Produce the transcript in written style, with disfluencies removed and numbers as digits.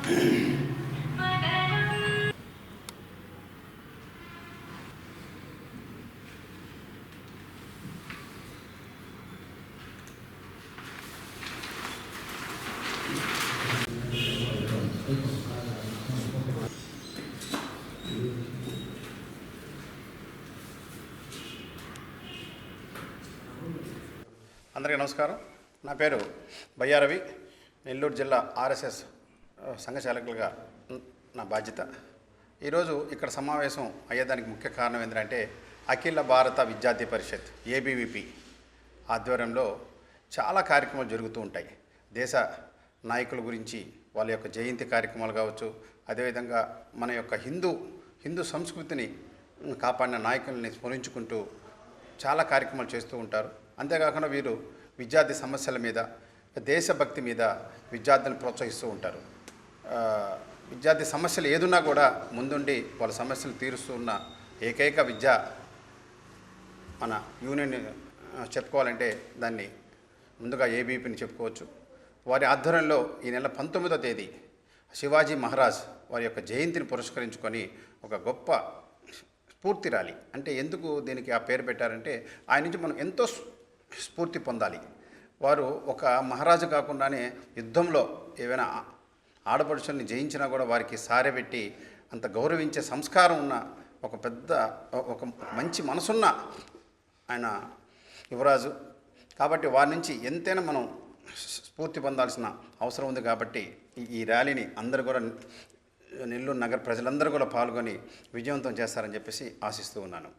అందరికీ నమస్కారం. నా పేరు బయ్యారవి. నెల్లూరు జిల్లా ఆర్ఎస్ఎస్ సంఘచాలకులుగా నా బాధ్యత. ఈరోజు ఇక్కడ సమావేశం అయ్యేదానికి ముఖ్య కారణం ఏంటంటే అఖిల భారత విద్యార్థి పరిషత్ ఏబీవీపీ ఆధ్వర్యంలో చాలా కార్యక్రమాలు జరుగుతూ ఉంటాయి. దేశ నాయకుల గురించి వాళ్ళ యొక్క జయంతి కార్యక్రమాలు కావచ్చు, అదేవిధంగా మన యొక్క హిందూ సంస్కృతిని కాపాడిన నాయకుల్ని స్మరించుకుంటూ చాలా కార్యక్రమాలు చేస్తూ ఉంటారు. అంతేకాకుండా వీరు విద్యార్థి సమస్యల మీద, దేశభక్తి మీద విద్యార్థులను ప్రోత్సహిస్తూ ఉంటారు. విద్యార్థి సమస్యలు ఏదున్నా కూడా ముందుండి వాళ్ళ సమస్యలు తీరుస్తూ ఉన్న ఏకైక విద్య మన యూనియన్ చెప్పుకోవాలంటే దాన్ని ముందుగా ఏబీపీని చెప్పుకోవచ్చు. వారి ఆధ్వర్యంలో ఈ నెల 19వ తేదీ శివాజీ మహారాజ్ వారి యొక్క జయంతిని పురస్కరించుకొని ఒక గొప్ప స్ఫూర్తి ర్యాలీ. అంటే ఎందుకు దీనికి ఆ పేరు పెట్టారంటే ఆయన నుంచి మనం ఎంతో స్ఫూర్తి పొందాలి. వారు ఒక మహారాజు కాకుండానే యుద్ధంలో ఏవైనా ఆడపడుచుల్ని జయించినా కూడా వారికి సారెబెట్టి అంత గౌరవించే సంస్కారం ఉన్న ఒక మంచి మనసున్న ఆయన యువరాజు. కాబట్టి వారి నుంచి ఎంతైనా మనం స్ఫూర్తి పొందాల్సిన అవసరం ఉంది. కాబట్టి ఈ ర్యాలీని అందరూ కూడా నెల్లూరు నగర ప్రజలందరూ కూడా పాల్గొని విజయవంతం చేస్తారని చెప్పేసి ఆశిస్తూ ఉన్నాను.